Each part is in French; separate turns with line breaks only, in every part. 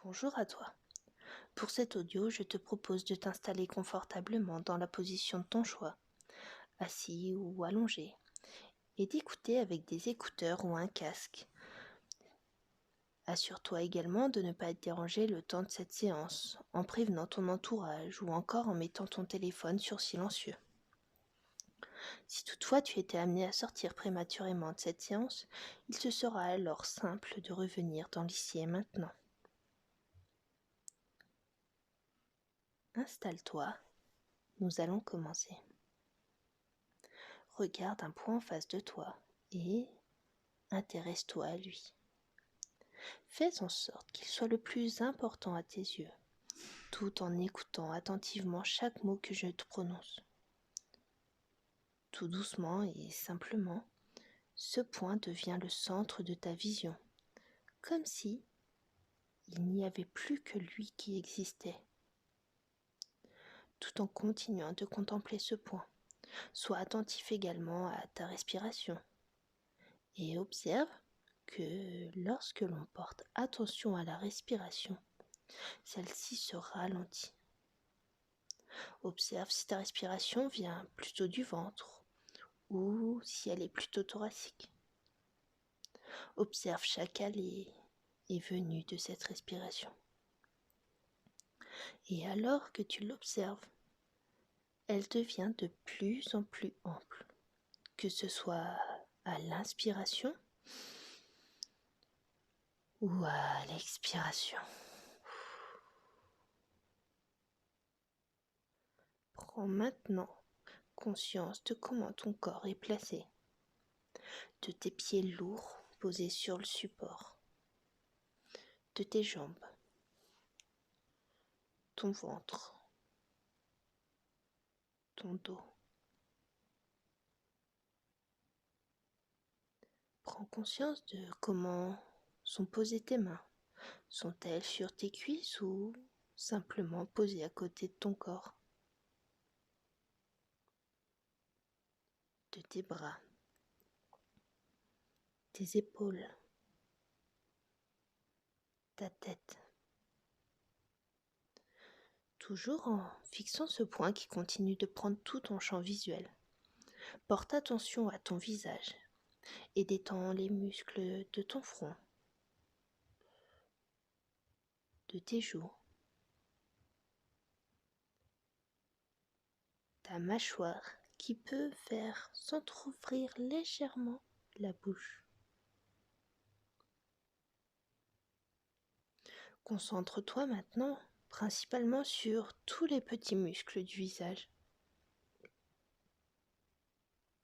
Bonjour à toi. Pour cet audio, je te propose de t'installer confortablement dans la position de ton choix, assis ou allongé, et d'écouter avec des écouteurs ou un casque. Assure-toi également de ne pas être dérangé le temps de cette séance, en prévenant ton entourage ou encore en mettant ton téléphone sur silencieux. Si toutefois tu étais amené à sortir prématurément de cette séance, il te sera alors simple de revenir dans l'ici et maintenant. Installe-toi, nous allons commencer. Regarde un point en face de toi et intéresse-toi à lui. Fais en sorte qu'il soit le plus important à tes yeux, tout en écoutant attentivement chaque mot que je te prononce. Tout doucement et simplement, ce point devient le centre de ta vision, comme si il n'y avait plus que lui qui existait. Tout en continuant de contempler ce point, sois attentif également à ta respiration et observe que lorsque l'on porte attention à la respiration, celle-ci se ralentit. Observe si ta respiration vient plutôt du ventre ou si elle est plutôt thoracique. Observe chaque allée et venue de cette respiration. Et alors que tu l'observes, elle devient de plus en plus ample, que ce soit à l'inspiration ou à l'expiration. Prends maintenant conscience de comment ton corps est placé, de tes pieds lourds posés sur le support, de tes jambes, ton ventre, ton dos. Prends conscience de comment sont posées tes mains. Sont-elles sur tes cuisses ou simplement posées à côté de ton corps? De tes bras, tes épaules, ta tête. Toujours en fixant ce point qui continue de prendre tout ton champ visuel. Porte attention à ton visage et détends les muscles de ton front, de tes joues, ta mâchoire qui peut faire s'entrouvrir légèrement la bouche. Concentre-toi maintenant principalement sur tous les petits muscles du visage.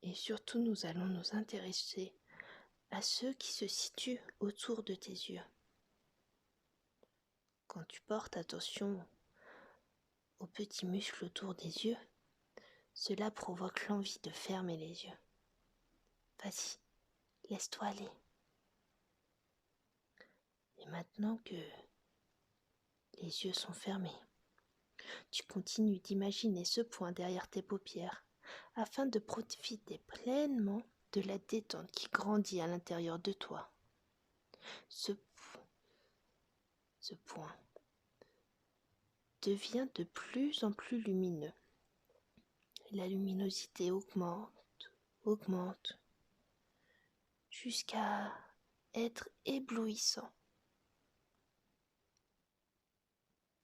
Et surtout, nous allons nous intéresser à ceux qui se situent autour de tes yeux. Quand tu portes attention aux petits muscles autour des yeux, cela provoque l'envie de fermer les yeux. Vas-y, laisse-toi aller. Et maintenant que les yeux sont fermés, tu continues d'imaginer ce point derrière tes paupières afin de profiter pleinement de la détente qui grandit à l'intérieur de toi. Ce point devient de plus en plus lumineux. La luminosité augmente, jusqu'à être éblouissant.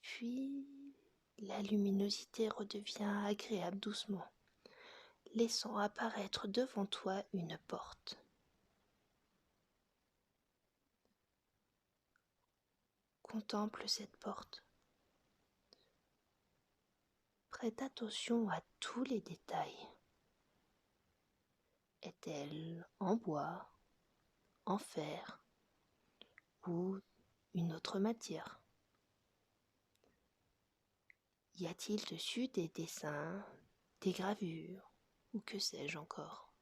Puis, la luminosité redevient agréable doucement, laissant apparaître devant toi une porte. Contemple cette porte. Prête attention à tous les détails. Est-elle en bois, en fer ou une autre matière? Y a-t-il dessus des dessins, des gravures ou que sais-je encore?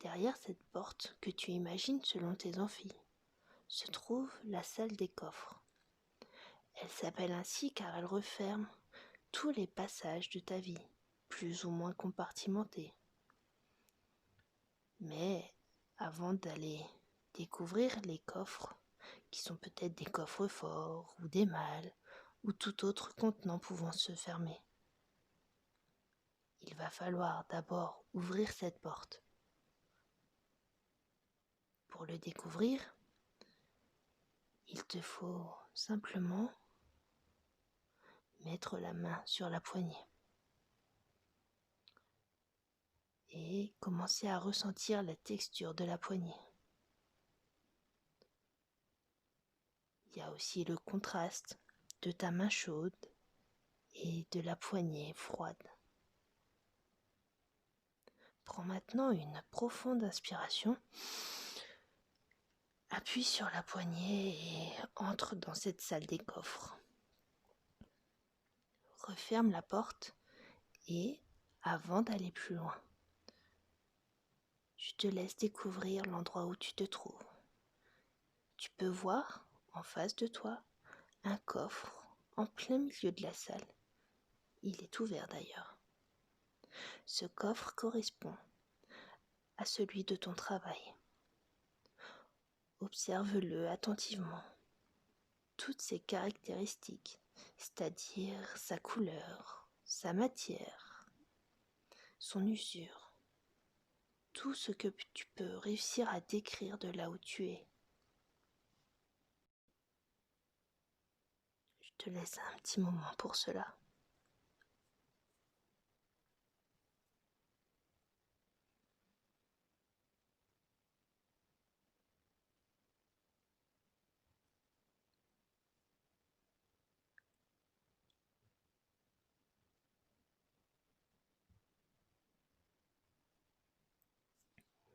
Derrière cette porte que tu imagines selon tes amphis, se trouve la salle des coffres. Elle s'appelle ainsi car elle referme tous les passages de ta vie, plus ou moins compartimentés. Mais avant d'aller découvrir les coffres, qui sont peut-être des coffres forts ou des malles, ou tout autre contenant pouvant se fermer. Il va falloir d'abord ouvrir cette porte. Pour le découvrir, il te faut simplement mettre la main sur la poignée et commencer à ressentir la texture de la poignée. Il y a aussi le contraste de ta main chaude et de la poignée froide. Prends maintenant une profonde inspiration, appuie sur la poignée et entre dans cette salle des coffres. Referme la porte et, avant d'aller plus loin, je te laisse découvrir l'endroit où tu te trouves. Tu peux voir, en face de toi, un coffre en plein milieu de la salle. Il est ouvert d'ailleurs. Ce coffre correspond à celui de ton travail. Observe-le attentivement. Toutes ses caractéristiques, c'est-à-dire sa couleur, sa matière, son usure, tout ce que tu peux réussir à décrire de là où tu es. Je te laisse un petit moment pour cela.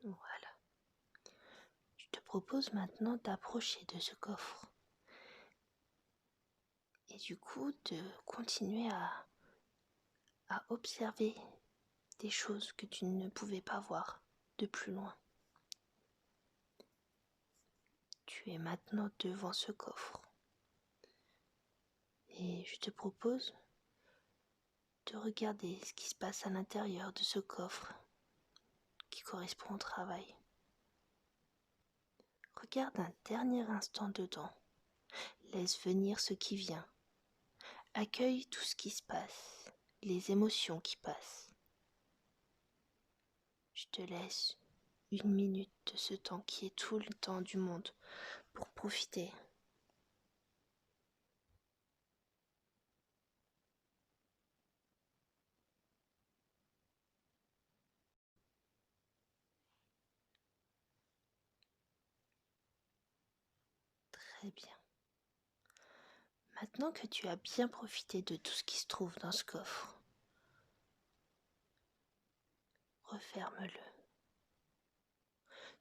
Voilà. Je te propose maintenant d'approcher de ce coffre et du coup de continuer à observer des choses que tu ne pouvais pas voir de plus loin. Tu es maintenant devant ce coffre et je te propose de regarder ce qui se passe à l'intérieur de ce coffre qui correspond au travail. Regarde un dernier instant dedans, laisse venir ce qui vient, accueille tout ce qui se passe, les émotions qui passent. Je te laisse 1 minute de ce temps qui est tout le temps du monde pour profiter. Très bien. Maintenant que tu as bien profité de tout ce qui se trouve dans ce coffre, referme-le.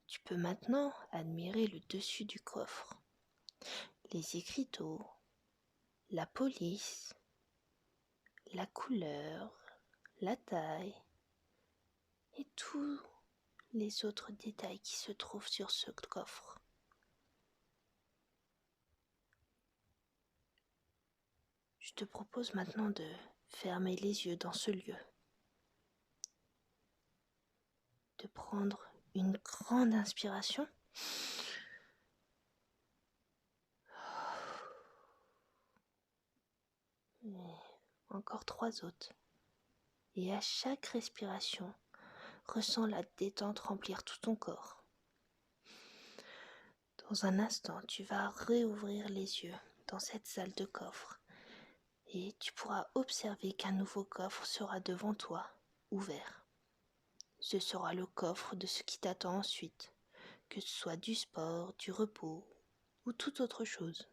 Tu peux maintenant admirer le dessus du coffre, les écriteaux, la police, la couleur, la taille et tous les autres détails qui se trouvent sur ce coffre. Je te propose maintenant de fermer les yeux dans ce lieu, de prendre une grande inspiration et encore 3 autres. Et à chaque respiration, ressens la détente remplir tout ton corps. Dans un instant, tu vas réouvrir les yeux dans cette salle de coffre et tu pourras observer qu'un nouveau coffre sera devant toi, ouvert. Ce sera le coffre de ce qui t'attend ensuite, que ce soit du sport, du repos ou toute autre chose.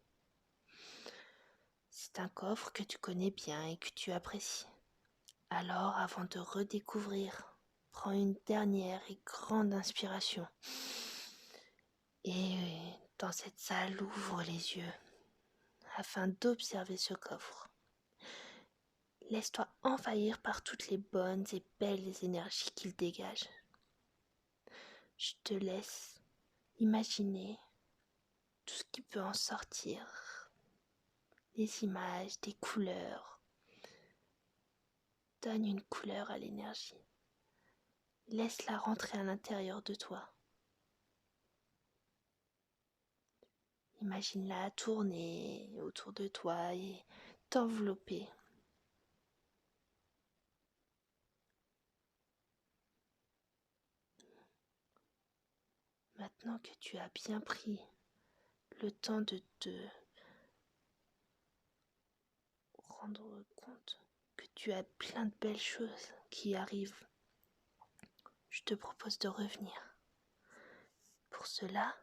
C'est un coffre que tu connais bien et que tu apprécies. Alors, avant de redécouvrir, prends une dernière et grande inspiration. Et dans cette salle, ouvre les yeux afin d'observer ce coffre. Laisse-toi envahir par toutes les bonnes et belles énergies qu'il dégage. Je te laisse imaginer tout ce qui peut en sortir, des images, des couleurs. Donne une couleur à l'énergie. Laisse-la rentrer à l'intérieur de toi. Imagine-la tourner autour de toi et t'envelopper. Maintenant que tu as bien pris le temps de te rendre compte que tu as plein de belles choses qui arrivent, je te propose de revenir. Pour cela,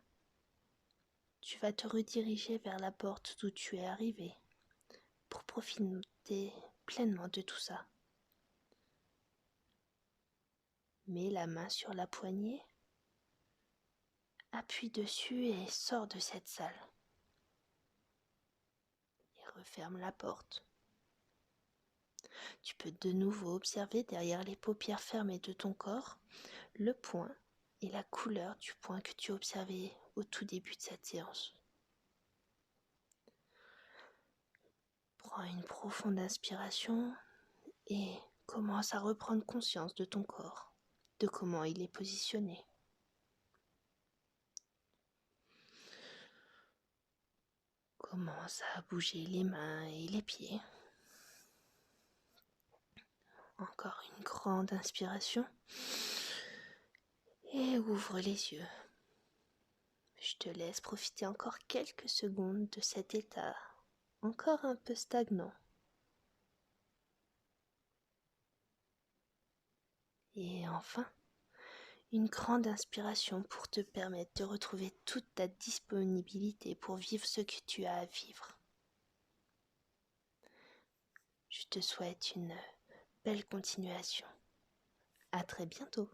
tu vas te rediriger vers la porte d'où tu es arrivé pour profiter pleinement de tout ça. Mets la main sur la poignée, appuie dessus et sors de cette salle. Et referme la porte. Tu peux de nouveau observer derrière les paupières fermées de ton corps le point et la couleur du point que tu observais au tout début de cette séance. Prends une profonde inspiration et commence à reprendre conscience de ton corps, de comment il est positionné. Commence à bouger les mains et les pieds. Encore une grande inspiration et ouvre les yeux. Je te laisse profiter encore quelques secondes de cet état encore un peu stagnant. Et enfin, une grande inspiration pour te permettre de retrouver toute ta disponibilité pour vivre ce que tu as à vivre. Je te souhaite une belle continuation. À très bientôt.